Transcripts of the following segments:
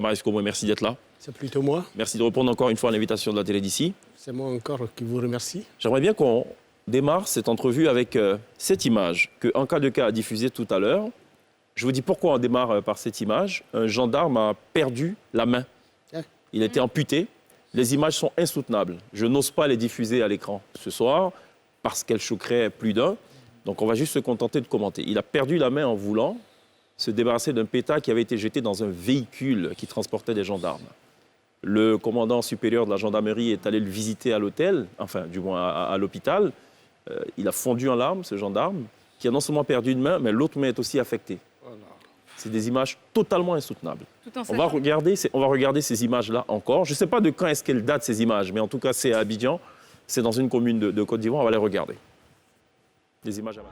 Marius Comoué, merci d'être là. C'est plutôt moi. Merci de répondre encore une fois à l'invitation de la télé d'ici. C'est moi encore qui vous remercie. J'aimerais bien qu'on démarre cette entrevue avec cette image que Anka Deka a diffusée tout à l'heure. Je vous dis pourquoi on démarre par cette image. Un gendarme a perdu la main. Il a été amputé. Les images sont insoutenables. Je n'ose pas les diffuser à l'écran ce soir parce qu'elles choqueraient plus d'un. Donc on va juste se contenter de commenter. Il a perdu la main en voulant se débarrasser d'un pétard qui avait été jeté dans un véhicule qui transportait des gendarmes. Le commandant supérieur de la gendarmerie est allé le visiter à l'hôtel, enfin du moins à l'hôpital. Il a fondu en larmes, ce gendarme, qui a non seulement perdu une main, mais l'autre main est aussi affectée. C'est des images totalement insoutenables. On va regarder ces images-là encore. Je ne sais pas de quand est-ce qu'elles datent, ces images, mais en tout cas, c'est à Abidjan. C'est dans une commune de Côte d'Ivoire. On va les regarder. Des images à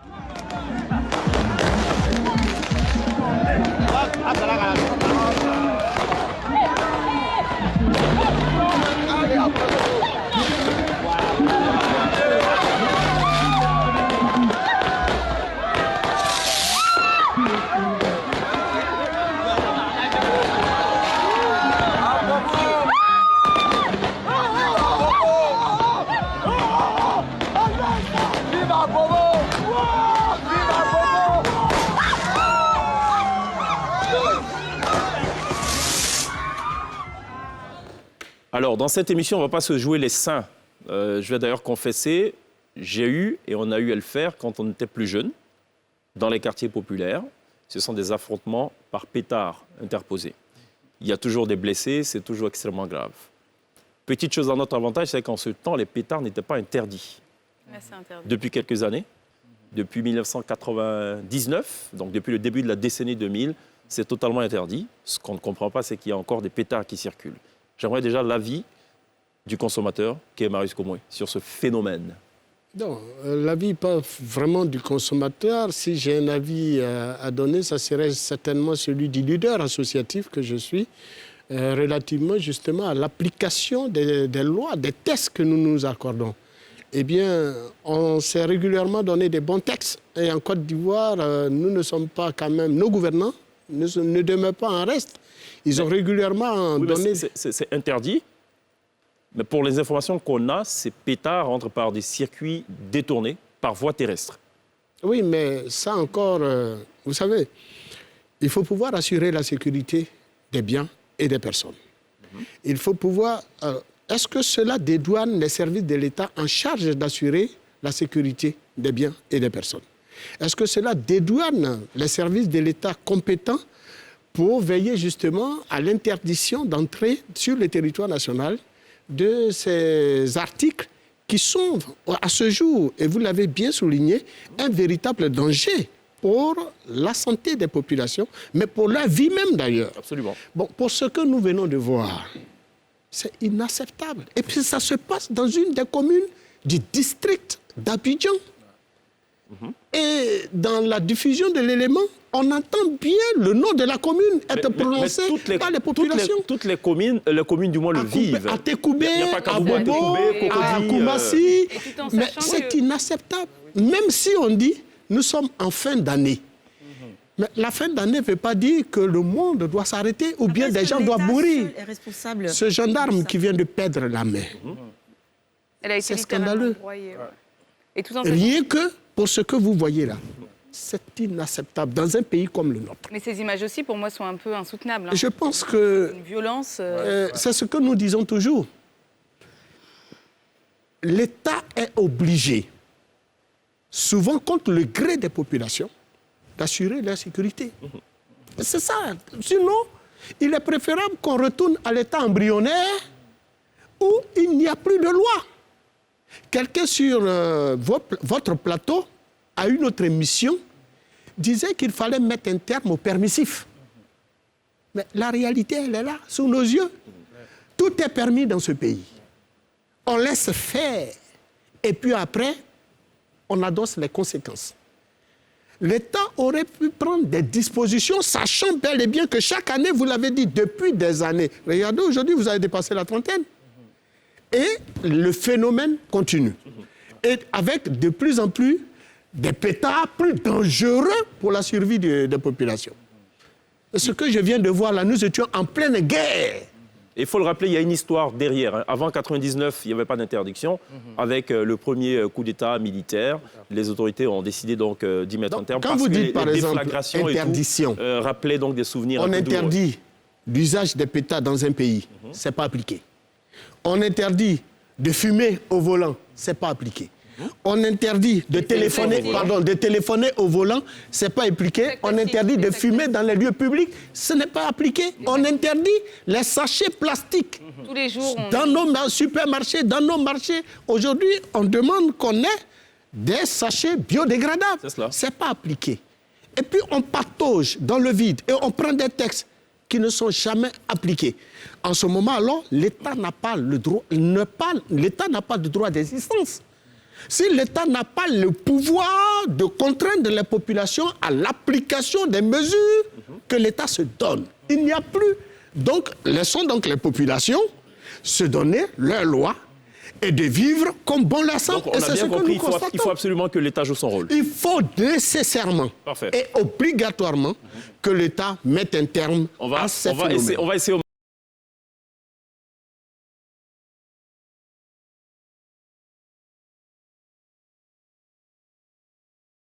Alors, dans cette émission, on ne va pas se jouer les saints. Je vais d'ailleurs confesser, j'ai eu, et on a eu à le faire quand on était plus jeune, dans les quartiers populaires. Ce sont des affrontements par pétards interposés. Il y a toujours des blessés, c'est toujours extrêmement grave. Petite chose à notre avantage, c'est qu'en ce temps, les pétards n'étaient pas interdits. Ouais, c'est interdit. Depuis quelques années, depuis 1999, donc depuis le début de la décennie 2000, c'est totalement interdit. Ce qu'on ne comprend pas, c'est qu'il y a encore des pétards qui circulent. J'aimerais déjà l'avis du consommateur, qui est Marius Comoué, sur ce phénomène. Non, l'avis pas vraiment du consommateur. Si j'ai un avis à donner, ça serait certainement celui du leader associatif que je suis, relativement justement à l'application des lois, des tests que nous nous accordons. Eh bien, on s'est régulièrement donné des bons textes. Et en Côte d'Ivoire, nous ne sommes pas quand même, nos gouvernants ne demeurent pas en reste. Ils ont régulièrement donné... C'est interdit, mais pour les informations qu'on a, ces pétards rentrent par des circuits détournés, par voie terrestre. Oui, mais ça encore, vous savez, il faut pouvoir assurer la sécurité des biens et des personnes. Il faut pouvoir... est-ce que cela dédouane les services de l'État en charge d'assurer la sécurité des biens et des personnes? Est-ce que cela dédouane les services de l'État compétents pour veiller justement à l'interdiction d'entrer sur le territoire national de ces articles qui sont, à ce jour, et vous l'avez bien souligné, un véritable danger pour la santé des populations, mais pour la vie même d'ailleurs. Absolument. Bon, pour ce que nous venons de voir, c'est inacceptable. Et puis ça se passe dans une des communes du district d'Abidjan. Et dans la diffusion de l'élément, on entend bien le nom de la commune être prononcé par les populations. Toutes les communes du moins le vivent. À Tekoubé, à Bobo, à Koumassi. Mais c'est inacceptable. Même si on dit, nous sommes en fin d'année. Mais la fin d'année ne veut pas dire que le monde doit s'arrêter ou bien des gens doivent mourir. Ce gendarme qui vient de perdre la main, c'est scandaleux. Rien que pour ce que vous voyez là. C'est inacceptable dans un pays comme le nôtre. Mais ces images aussi, pour moi, sont un peu insoutenables. Je pense que... Une violence... c'est ce que nous disons toujours. L'État est obligé, souvent contre le gré des populations, d'assurer leur sécurité. C'est ça. Sinon, il est préférable qu'on retourne à l'état embryonnaire où il n'y a plus de loi. Quelqu'un sur votre plateau, à une autre émission, disait qu'il fallait mettre un terme au permissif. Mais la réalité, elle est là, sous nos yeux. Tout est permis dans ce pays. On laisse faire. Et puis après, on adosse les conséquences. L'État aurait pu prendre des dispositions, sachant bel et bien que chaque année, vous l'avez dit, depuis des années. Regardez, aujourd'hui, vous avez dépassé la trentaine. Et le phénomène continue. Et avec de plus en plus des pétards plus dangereux pour la survie des populations. Ce que je viens de voir là, nous étions en pleine guerre. Il faut le rappeler, il y a une histoire derrière. Hein. Avant 1999, il n'y avait pas d'interdiction. Avec le premier coup d'État militaire, les autorités ont décidé donc d'y mettre un terme. Quand vous dites, par exemple, déflagrations interdiction, et tout, rappelaient donc des souvenirs on un peu interdit l'usage des pétards dans un pays, c'est pas appliqué. On interdit de fumer au volant, c'est pas appliqué. On interdit de téléphoner au volant, c'est pas appliqué. On interdit de fumer dans les lieux publics, ce n'est pas appliqué. On interdit les sachets plastiques. Tous les jours, dans nos supermarchés, dans nos marchés. Aujourd'hui, on demande qu'on ait des sachets biodégradables. C'est pas appliqué. Et puis on patauge dans le vide et on prend des textes qui ne sont jamais appliqués. En ce moment, alors, l'État n'a pas le droit, l'État n'a pas de droit d'existence. Si l'État n'a pas le pouvoir de contraindre les populations à l'application des mesures que l'État se donne, il n'y a plus. Donc, laissons donc les populations se donner leurs lois et de vivre comme bon leur semble. Donc, on a bien compris, il faut absolument que l'État joue son rôle. Il faut nécessairement et obligatoirement que l'État mette un terme à ces phénomènes. On va essayer